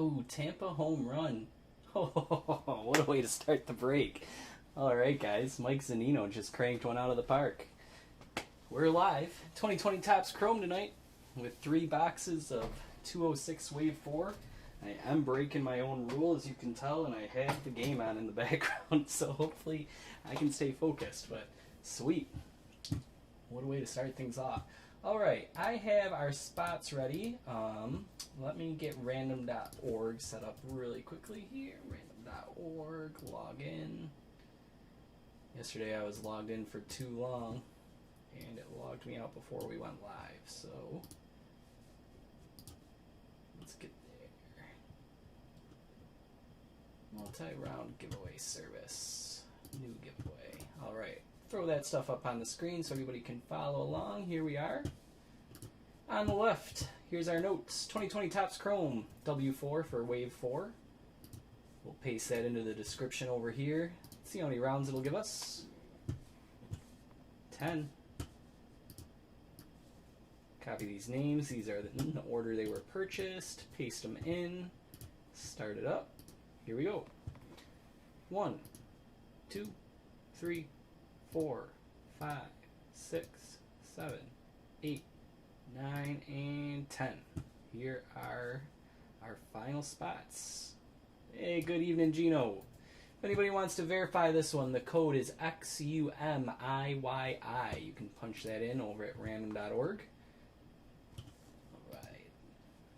Oh, Tampa home run. Oh, what a way to start the break. All right, guys. Mike Zunino just cranked one out of the park. We're live. 2020 Topps Chrome tonight with 3 boxes of 206 Wave 4. I am breaking my own rule, as you can tell, and I have the game on in the background, so hopefully I can stay focused. But sweet. What a way to start things off. All right, I have our spots ready. Let me get random.org set up really quickly here. Random.org, log in. Yesterday I was logged in for too long, and it logged me out before we went live, so let's get there. Multi-round giveaway service. New giveaway. All right. Throw that stuff up on the screen so everybody can follow along. Here we are. On the left, here's our notes. 2020 Topps Chrome, W4 for Wave 4. We'll paste that into the description over here. See how many rounds it'll give us. 10. Copy these names. These are in the order they were purchased. Paste them in. Start it up. Here we go. 1, 2, 3, 4, 5, 6, 7, 8, 9, and 10. Here are our final spots. Hey, good evening, Gino. If anybody wants to verify this one, the code is XUMIYI. You can punch that in over at random.org. Alright.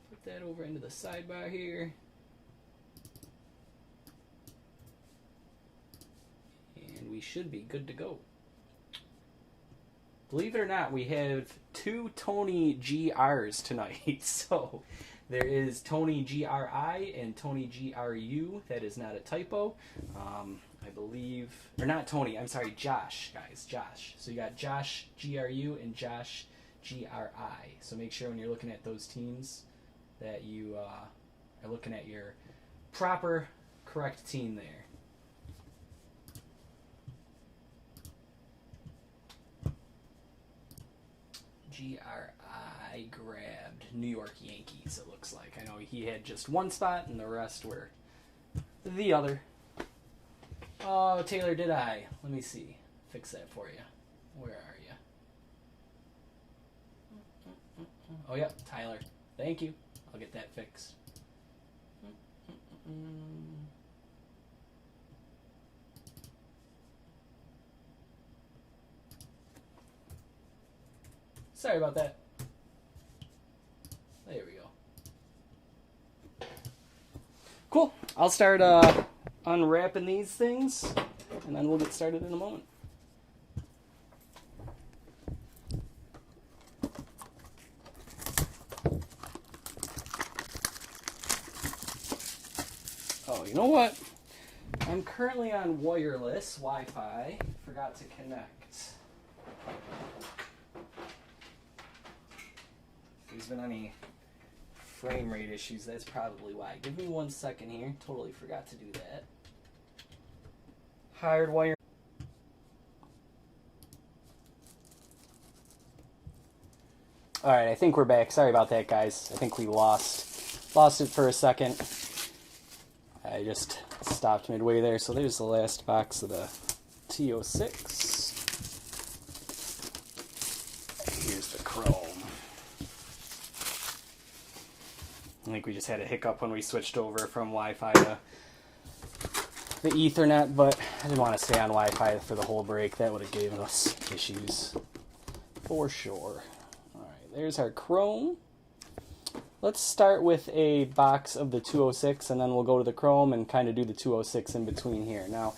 Put that over into the sidebar here. We should be good to go. Believe it or not, we have 2 Tony GRs tonight. So there is Tony GRI and Tony GRU. That is not a typo. I believe, or not Tony, I'm sorry, Josh, guys, Josh. So you got Josh GRU and Josh GRI. So make sure when you're looking at those teams that you are looking at your proper, correct team there. GRI grabbed New York Yankees, it looks like. I know he had just one spot and the rest were the other. Oh, Taylor, did I? Let me see. Fix that for you. Where are you? Oh, yep, Tyler. Thank you. I'll get that fixed. Sorry about that. There we go. Cool. I'll start unwrapping these things, and then we'll get started in a moment. Oh, you know what? I'm currently on wireless Wi-Fi. Forgot to connect. If there's been any frame rate issues, that's probably why. Give me 1 second here. Totally forgot to do that. Hardwire. Alright, I think we're back. Sorry about that, guys. I think we lost it for a second. I just stopped midway there. So there's the last box of the T206. Here's the Chrome. I think we just had a hiccup when we switched over from Wi-Fi to the Ethernet, but I didn't want to stay on Wi-Fi for the whole break. That would have given us issues for sure. Alright, there's our Chrome. Let's start with a box of the 206, and then we'll go to the Chrome and kind of do the 206 in between here. Now,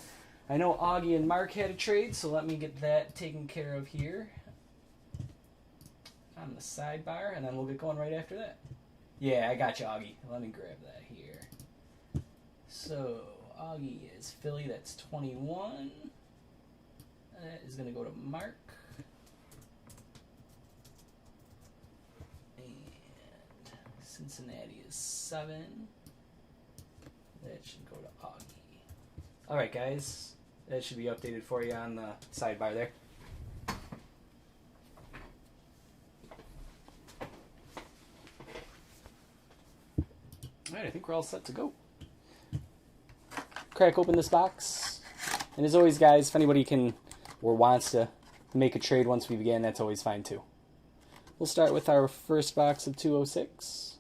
I know Augie and Mark had a trade, so let me get that taken care of here on the sidebar, and then we'll get going right after that. Yeah, I got you, Augie. Let me grab that here. So, Augie is Philly. That's 21. That is going to go to Mark. And Cincinnati is 7. That should go to Augie. All right, guys. That should be updated for you on the sidebar there. Alright, I think we're all set to go. Crack open this box. And as always, guys, if anybody can or wants to make a trade once we begin, that's always fine too. We'll start with our first box of 206.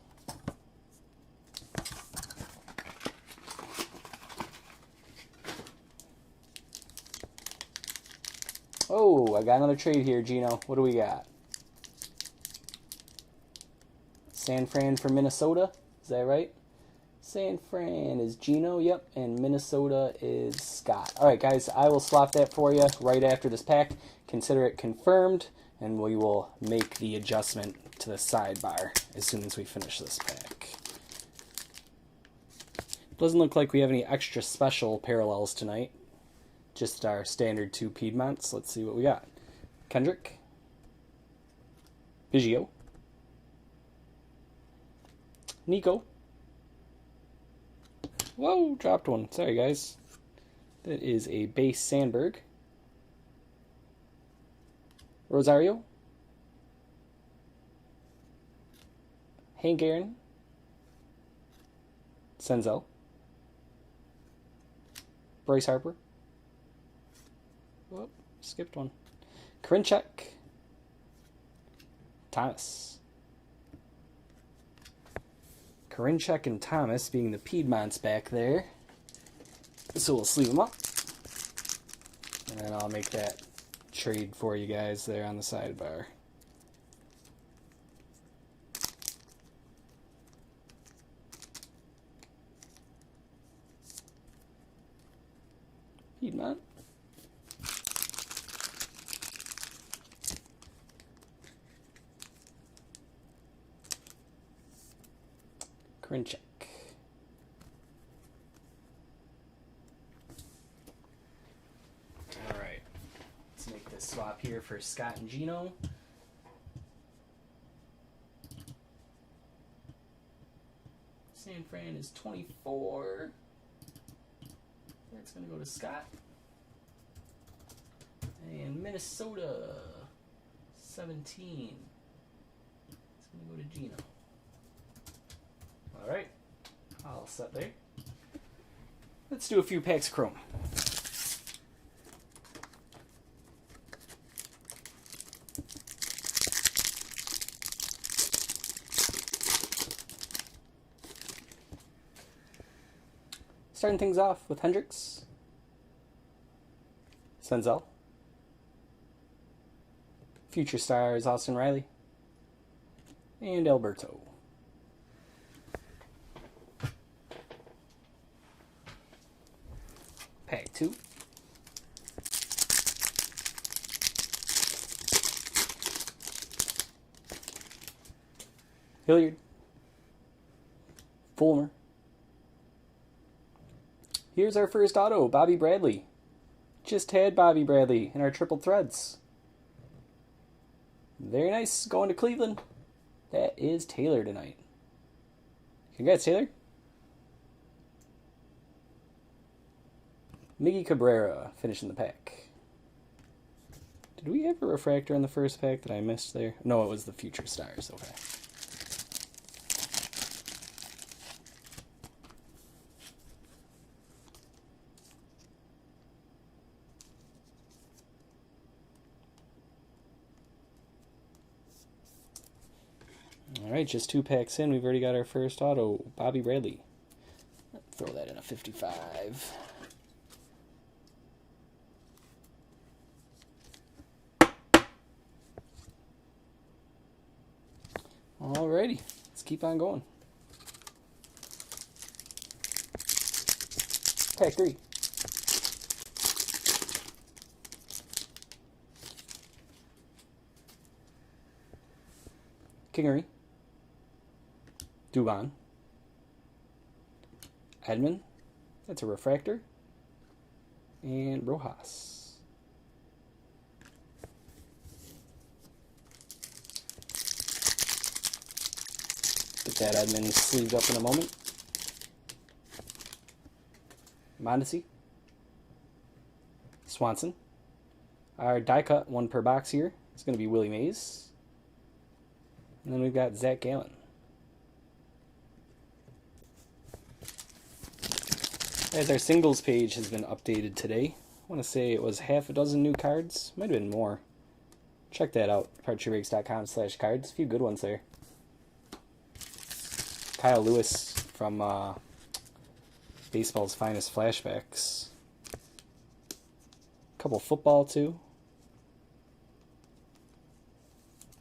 Oh, I got another trade here, Gino. What do we got? San Fran for Minnesota. Is that right? San Fran is Gino, yep, and Minnesota is Scott. All right, guys, I will swap that for you right after this pack. Consider it confirmed, and we will make the adjustment to the sidebar as soon as we finish this pack. Doesn't look like we have any extra special parallels tonight. Just our standard 2 Piedmonts. Let's see what we got. Kendrick. Biggio. Nico. Whoa, dropped one. Sorry, guys. That is a base Sandberg. Rosario. Hank Aaron. Senzel. Bryce Harper. Whoop, skipped one. Karinchak. Thomas. Karinchak and Thomas being the Piedmonts back there. So we'll sleeve them up. And then I'll make that trade for you guys there on the sidebar. Piedmont. Karinchak. Alright. Let's make this swap here for Scott and Gino. San Fran is 24. That's going to go to Scott. And Minnesota, 17. It's going to go to Gino. Alright, all set there. Let's do a few packs of chrome. Starting things off with Hendricks, Senzel, Future Stars Austin Riley, and Alberto. Pack 2. Hilliard. Fulmer. Here's our first auto, Bobby Bradley. Just had Bobby Bradley in our triple threads. Very nice, going to Cleveland. That is Taylor tonight. Congrats, Taylor. Miggy Cabrera finishing the pack. Did we have a refractor in the first pack that I missed there? No, it was the Future Stars. Okay. Alright, just 2 packs in. We've already got our first auto, Bobby Bradley. Throw that in a 55. Alrighty, let's keep on going. Pack 3. Kingery. Dubon. Edmund. That's a refractor. And Rojas. Get that Edmund sleeved up in a moment. Mondesi. Swanson. Our die cut, 1 per box here. It's going to be Willie Mays. And then we've got Zach Gallen. As our singles page has been updated today, I want to say it was half a dozen new cards. Might have been more. Check that out. PartreeBreaks.com/cards. A few good ones there. Kyle Lewis from Baseball's Finest Flashbacks. A couple football too.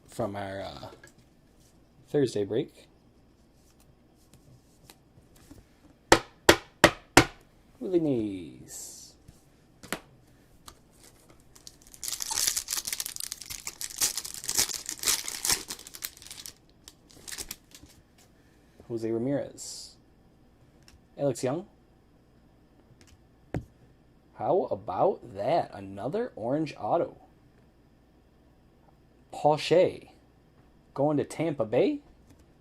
From our Thursday break. Really nice. Jose Ramirez. Alex Young. How about that? Another orange auto. Pache going to Tampa Bay.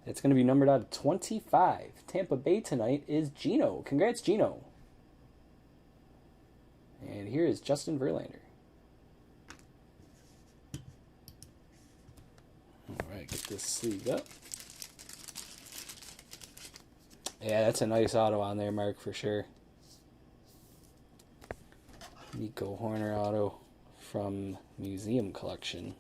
It's going to be numbered out of 25. Tampa Bay tonight is Gino. Congrats, Gino. And here is Justin Verlander. Alright, get this sleeved up. Yeah, that's a nice auto on there, Mark, for sure. Nico Horner auto from Museum Collection.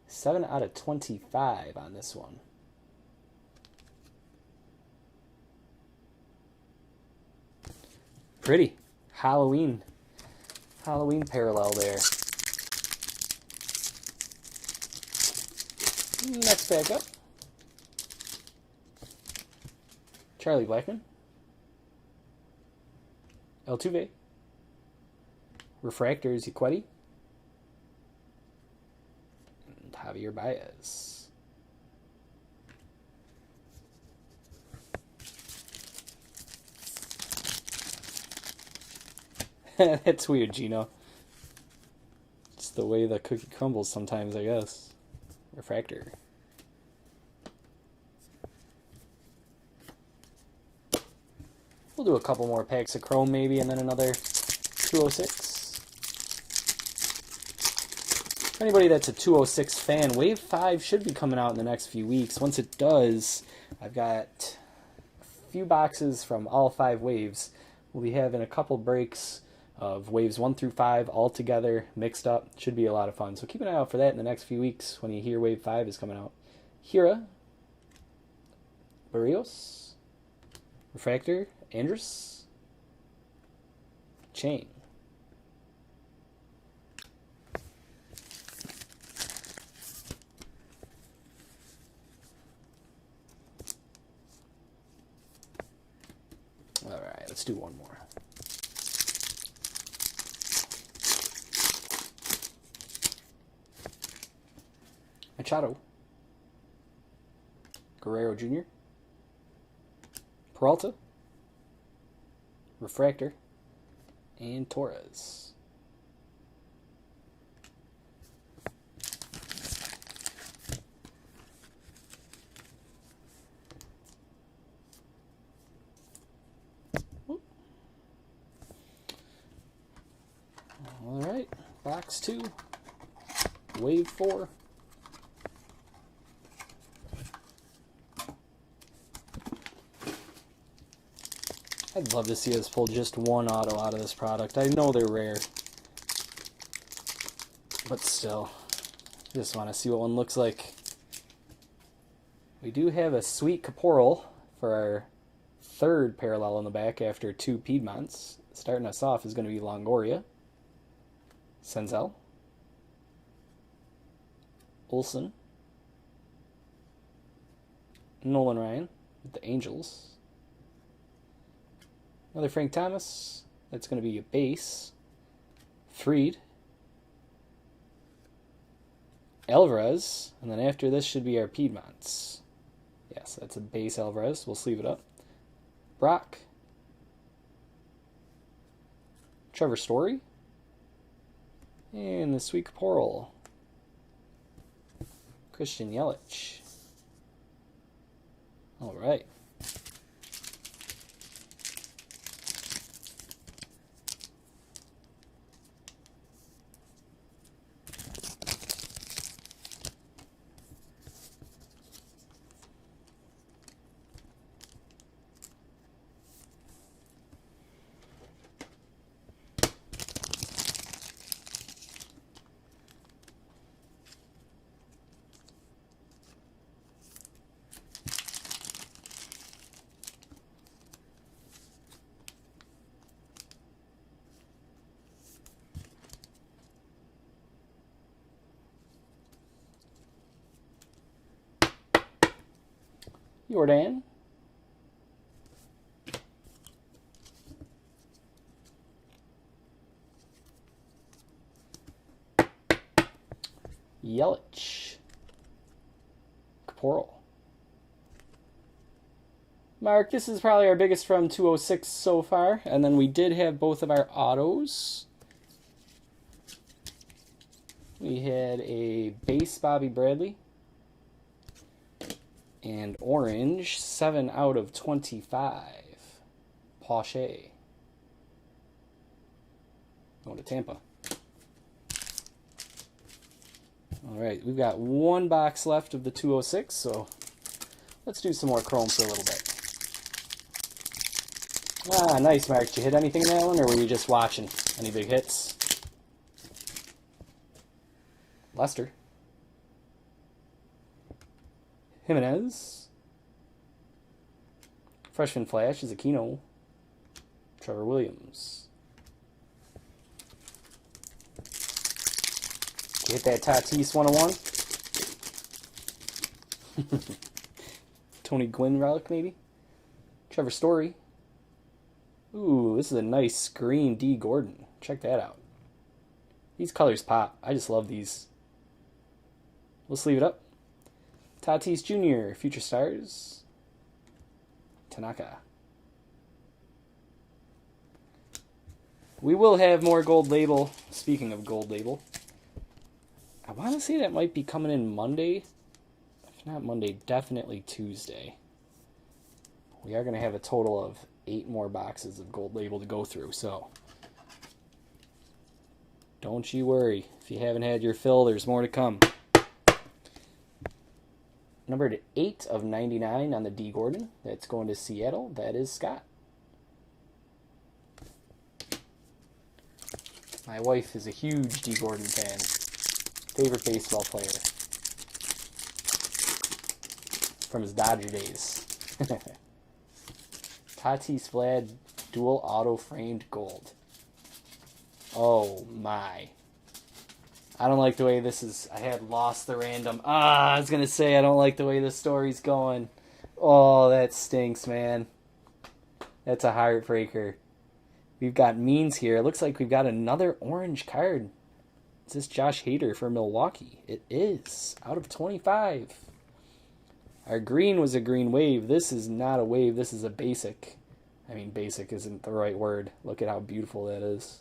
Seven out of 25 on this one. Pretty. Halloween parallel there. Next back up. Charlie Blackmon. Altuve. Refractors Yaquetti. And Javier Baez. That's weird, Gino. It's the way the cookie crumbles sometimes, I guess. Refractor. We'll do a couple more packs of chrome maybe, and then another 206. For anybody that's a 206 fan, Wave 5 should be coming out in the next few weeks. Once it does, I've got a few boxes from all 5 waves. We'll be having a couple breaks of waves 1 through 5 all together, mixed up. Should be a lot of fun. So keep an eye out for that in the next few weeks when you hear Wave 5 is coming out. Hira, Barrios, Refractor, Andrus, Chain. Alright, let's do one more. Machado, Guerrero Jr., Peralta, Refractor, and Torres. All right, box 2, wave 4. I'd love to see us pull just one auto out of this product. I know they're rare, but still, just want to see what one looks like. We do have a sweet Caporal for our 3rd parallel in the back after 2 Piedmonts. Starting us off is going to be Longoria, Senzel, Olsen, Nolan Ryan with the Angels. Another Frank Thomas. That's going to be a base. Fried. Alvarez. And then after this should be our Piedmonts. Yes, that's a base Alvarez. We'll sleeve it up. Brock. Trevor Story. And the sweet Caporal. Christian Yelich. All right. Jordan. Yelich. Kaporal. Mark, this is probably our biggest from 206 so far. And then we did have both of our autos. We had a base Bobby Bradley. And orange, 7 out of 25. Pache. Going to Tampa. Alright, we've got one box left of the 206, so let's do some more chrome for a little bit. Ah, nice, Mark. Did you hit anything in that one, or were you just watching? Any big hits? Lester. Jimenez. Freshman Flash is Aquino. Trevor Williams. Did you hit that Tatis 101? Tony Gwynn relic, maybe? Trevor Story. Ooh, this is a nice green D. Gordon. Check that out. These colors pop. I just love these. We'll sleeve it up. Tatis Jr., Future Stars. Tanaka. We will have more gold label. Speaking of gold label, I want to say that might be coming in Monday. If not Monday, definitely Tuesday. We are going to have a total of 8 more boxes of gold label to go through, so don't you worry. If you haven't had your fill, there's more to come. Numbered 8 of 99 on the D. Gordon. That's going to Seattle. That is Scott. My wife is a huge D. Gordon fan. Favorite baseball player. From his Dodger days. Tatis Vlad dual auto framed gold. Oh my. I don't like the way this is. I had lost the random. I was going to say I don't like the way this story's going. Oh, that stinks, man. That's a heartbreaker. We've got Means here. It looks like we've got another orange card. Is this Josh Hader for Milwaukee? It is. Out of 25. Our green was a green wave. This is not a wave. This is a basic. I mean, basic isn't the right word. Look at how beautiful that is.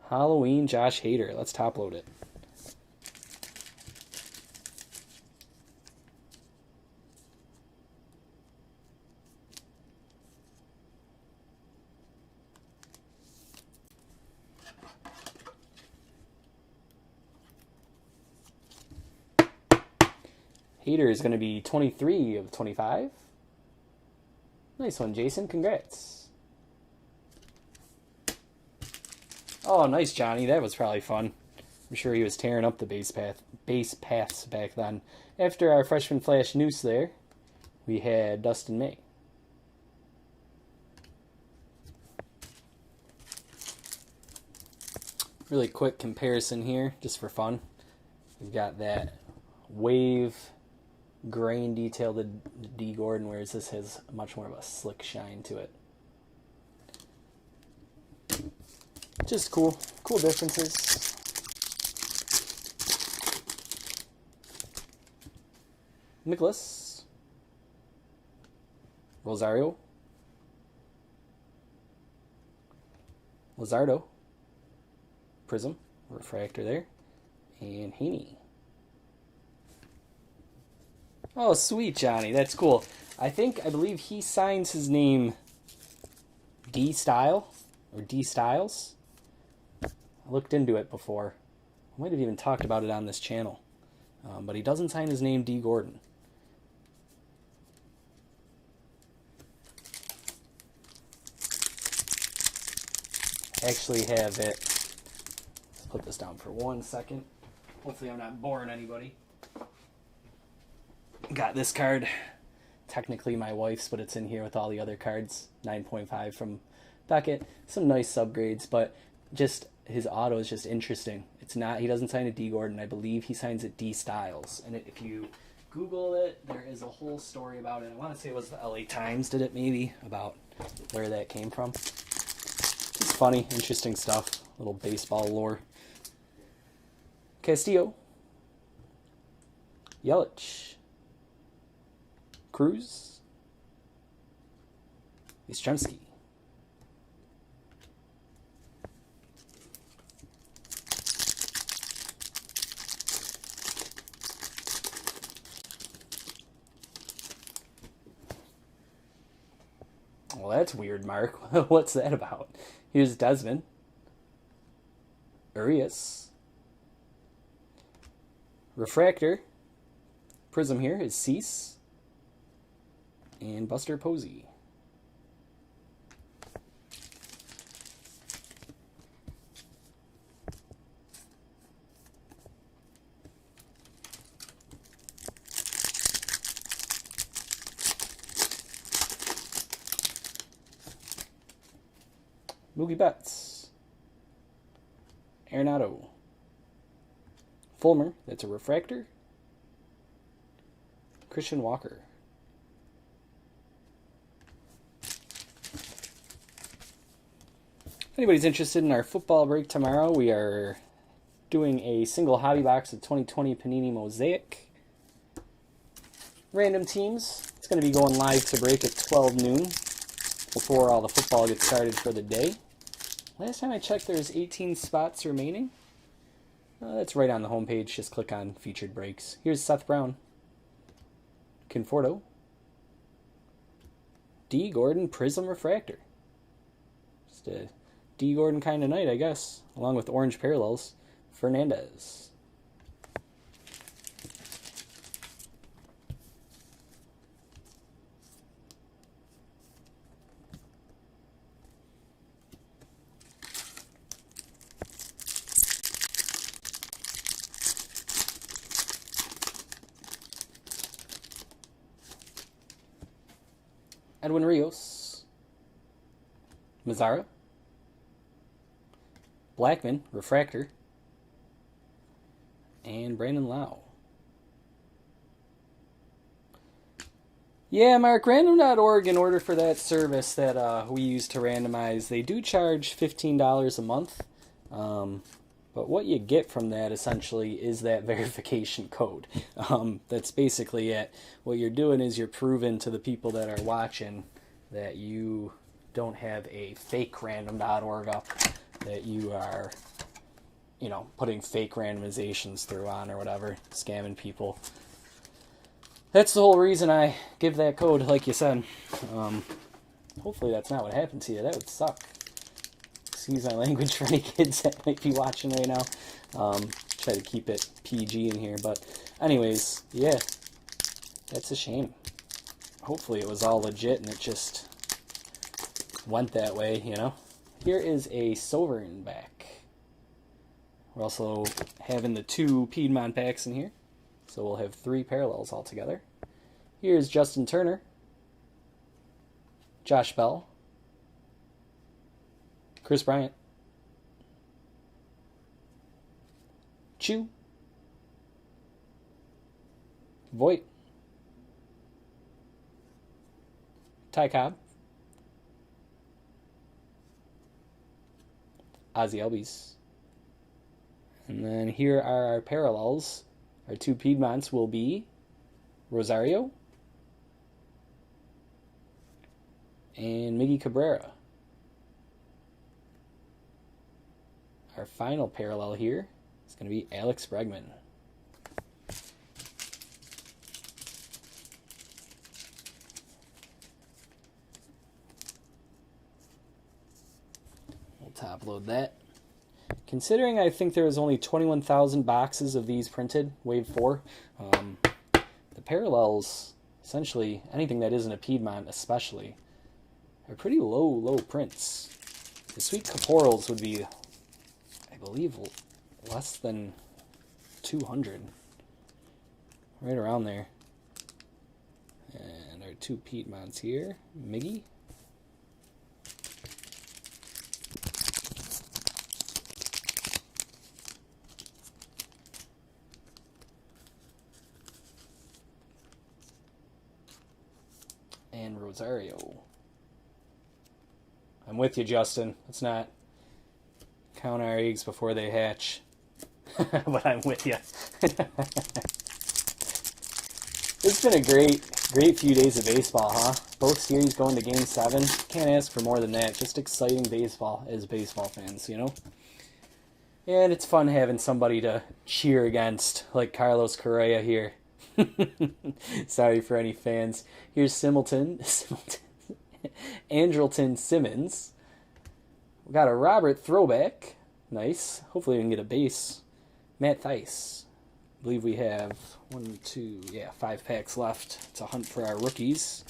Halloween Josh Hader. Let's top load it. Hader is going to be 23 of 25. Nice one, Jason. Congrats. Oh, nice, Johnny. That was probably fun. I'm sure he was tearing up the base paths back then. After our freshman flash noose there, we had Dustin May. Really quick comparison here, just for fun. We've got that wave grain detail to D. Gordon, whereas this has much more of a slick shine to it. Just cool differences. Nicholas. Rosario. Lizardo. Prism. Refractor there. And Haney. Oh, sweet, Johnny. That's cool. I believe he signs his name D. Style, or D. Styles. I looked into it before. I might have even talked about it on this channel. But he doesn't sign his name D. Gordon. I actually have it. Let's put this down for 1 second. Hopefully I'm not boring anybody. Got this card. Technically my wife's, but it's in here with all the other cards. 9.5 from Beckett. Some nice subgrades, but just his auto is just interesting. It's not, he doesn't sign a D. Gordon. I believe he signs a D. Styles. And if you Google it. There is a whole story about it. I want to say it was the LA Times did it, maybe, about where that came from. It's funny, interesting stuff. Little baseball lore. Castillo. Yelich. Cruz. Yastrzemski. Well, that's weird, Mark. What's that about? Here's Desmond. Urias. Refractor. Prism here is Cease. And Buster Posey. Mookie Betts. Arenado. Fulmer, that's a refractor. Christian Walker. If anybody's interested in our football break tomorrow, we are doing a single hobby box of 2020 Panini Mosaic. Random teams. It's going to be going live to break at 12 noon before all the football gets started for the day. Last time I checked, there's 18 spots remaining. That's right on the homepage. Just click on Featured Breaks. Here's Seth Brown. Conforto. D. Gordon Prism Refractor. Just a D. Gordon kind of night, I guess. Along with orange parallels. Fernandez. Edwin Rios. Mazzara. Blackman, Refractor. And Brandon Lau. Yeah, Mark, random.org, in order for that service that we use to randomize, they do charge $15 a month. But what you get from that, essentially, is that verification code. That's basically it. What you're doing is you're proving to the people that are watching that you don't have a fake random.org up, that you are, putting fake randomizations through on or whatever, scamming people. That's the whole reason I give that code, like you said. Hopefully that's not what happened to you. That would suck. Excuse my language for any kids that might be watching right now. Try to keep it PG in here. But anyways, yeah, that's a shame. Hopefully it was all legit and it just went that way, Here is a Sovereign back. We're also having the 2 Piedmont packs in here. So we'll have 3 parallels altogether. Here's Justin Turner. Josh Bell. Chris Bryant. Chu. Voit. Ty Cobb. Ozzie Albies. And then here are our parallels. Our 2 Piedmonts will be Rosario and Miggy Cabrera. Our final parallel here is going to be Alex Bregman. We'll top load that. Considering I think there was only 21,000 boxes of these printed, Wave 4, the parallels, essentially anything that isn't a Piedmont especially, are pretty low prints. The Sweet Caporals would be, I believe, less than 200. Right around there. And our 2 Piedmonts here. Miggy. Rosario. I'm with you, Justin. Let's not count our eggs before they hatch. But I'm with you. It's been a great few days of baseball, huh? Both series going to Game 7. Can't ask for more than that. Just exciting baseball as baseball fans, you know? And it's fun having somebody to cheer against, like Carlos Correa here. Sorry for any fans. Here's Andrelton Simmons. We got a Robert throwback. Nice. Hopefully we can get a base. Matt Thaiss. I believe we have 5 packs left to hunt for our rookies.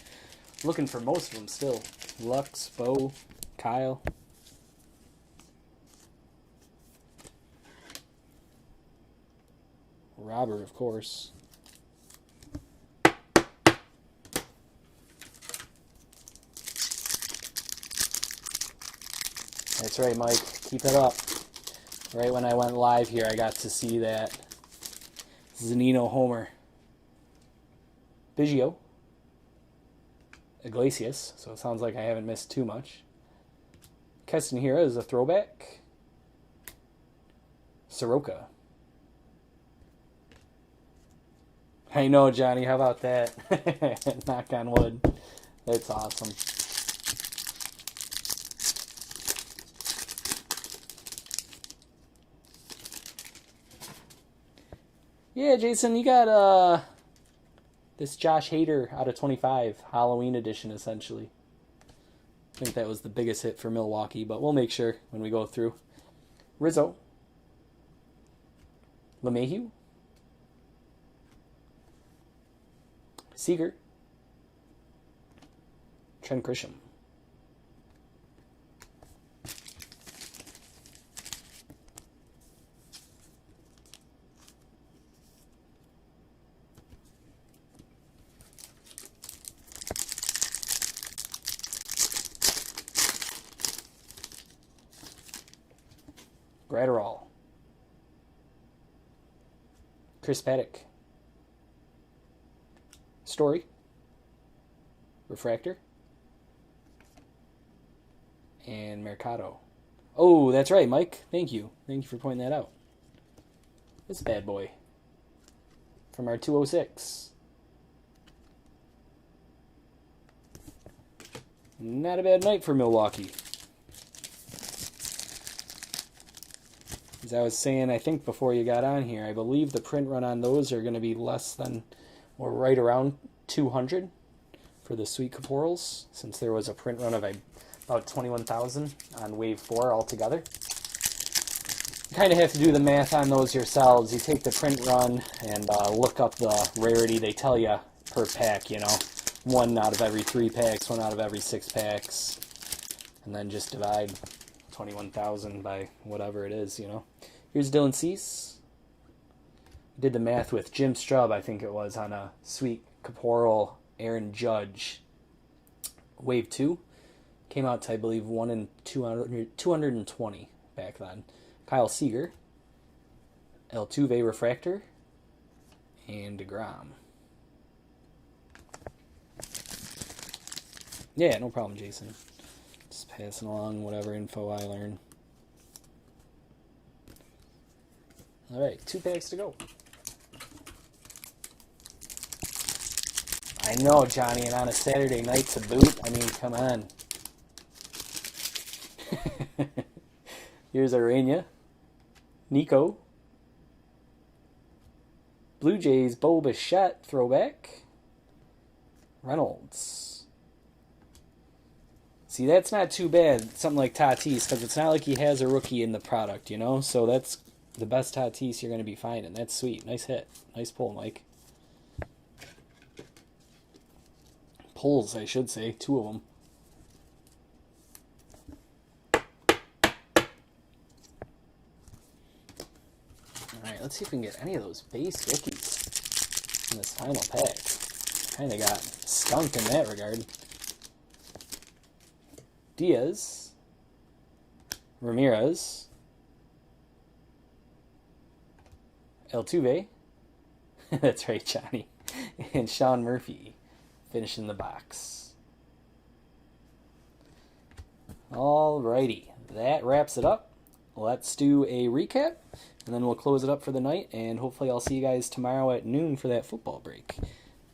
Looking for most of them still. Lux, Bo, Kyle. Robert, of course. That's right, Mike. Keep it up. Right when I went live here, I got to see that Zunino homer. Biggio. Iglesias, so it sounds like I haven't missed too much. Keston Hiura is a throwback. Soroka. I know, Johnny. How about that? Knock on wood. That's awesome. Yeah, Jason, you got this Josh Hader out of 25, Halloween edition, essentially. I think that was the biggest hit for Milwaukee, but we'll make sure when we go through. Rizzo. LeMahieu. Seager. Trent Grisham. Gratterall. Chris Paddock. Story. Refractor. And Mercado. Oh, that's right, Mike. Thank you. Thank you for pointing that out. This bad boy. From our 206. Not a bad night for Milwaukee. As I was saying, I think before you got on here, I believe the print run on those are going to be less than, or right around 200 for the Sweet Caporals, since there was a print run of about 21,000 on Wave 4 altogether. You kind of have to do the math on those yourselves. You take the print run and look up the rarity they tell you per pack, you know. 1 out of every 3 packs, 1 out of every 6 packs, and then just divide 21,000 by whatever it is, you know. Here's Dylan Cease. Did the math with Jim Strub, I think it was, on a Sweet Caporal Aaron Judge Wave 2. Came out to, I believe, 1 in 220 back then. Kyle Seager. Altuve Refractor. And DeGrom. Yeah, no problem, Jason. Just passing along whatever info I learn. Alright, 2 packs to go. I know, Johnny, and on a Saturday night to boot. I mean, come on. Here's Arena. Nico. Blue Jays, Bo Bichette, throwback. Reynolds. See, that's not too bad, something like Tatis, because it's not like he has a rookie in the product, you know? So that's the best Tatis you're going to be finding. That's sweet. Nice hit. Nice pull, Mike. Pulls, I should say. 2 of them. Alright, let's see if we can get any of those base rookies in this final pack. Kind of got skunked in that regard. Diaz, Ramirez, Altuve, that's right, Johnny, and Sean Murphy finishing the box. Alrighty, that wraps it up. Let's do a recap, and then we'll close it up for the night, and hopefully I'll see you guys tomorrow at noon for that football break.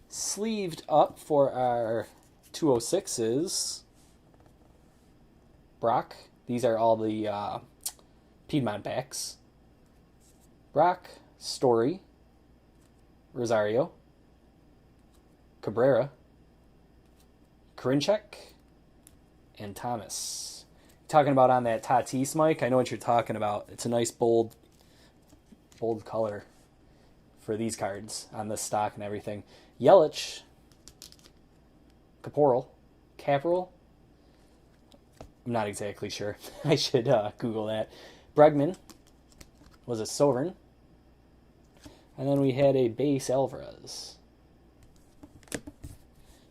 Sleeved up for our 206s, Brock. These are all the Piedmont backs. Brock, Story, Rosario, Cabrera, Karinchak, and Thomas. Talking about on that Tatis, Mike, I know what you're talking about. It's a nice bold color for these cards on this stock and everything. Yelich, Caporal, I'm not exactly sure. I should Google that. Bregman was a Sovereign. And then we had a base Alvarez.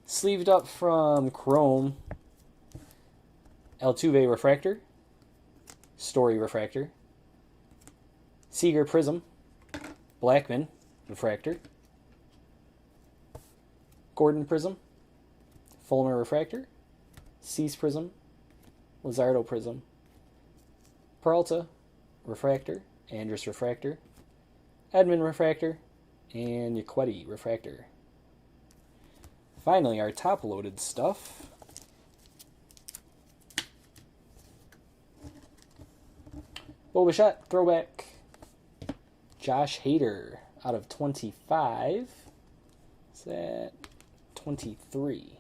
Sleeved up from Chrome, Altuve Refractor, Story Refractor, Seager Prism, Blackman Refractor, Gordon Prism, Fulmer Refractor, Cease Prism, Luzardo Prism, Peralta Refractor, Andrus Refractor, Edmund Refractor, and Yaquetti Refractor. Finally, our top-loaded stuff. Bo Bichette, throwback. Josh Hader, out of 25. Is that 23?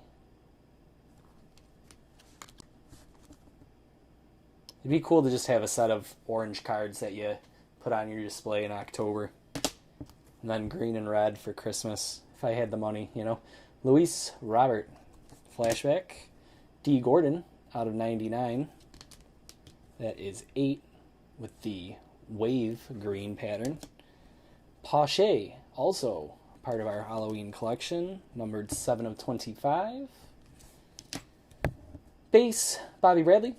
It'd be cool to just have a set of orange cards that you put on your display in October. And then green and red for Christmas, if I had the money, you know. Luis Robert, flashback. D. Gordon, out of 99. That is 8 with the wave green pattern. Pache, also part of our Halloween collection, numbered 7 of 25. Base, Bobby Bradley.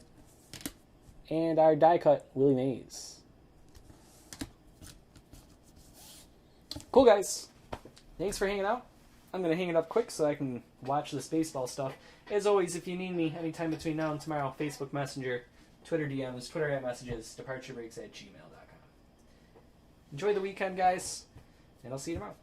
And our die cut, Willie Mays. Cool, guys. Thanks for hanging out. I'm going to hang it up quick so I can watch this baseball stuff. As always, if you need me anytime between now and tomorrow, Facebook Messenger, Twitter DMs, Twitter @messages, departurebreaks@gmail.com. Enjoy the weekend, guys, and I'll see you tomorrow.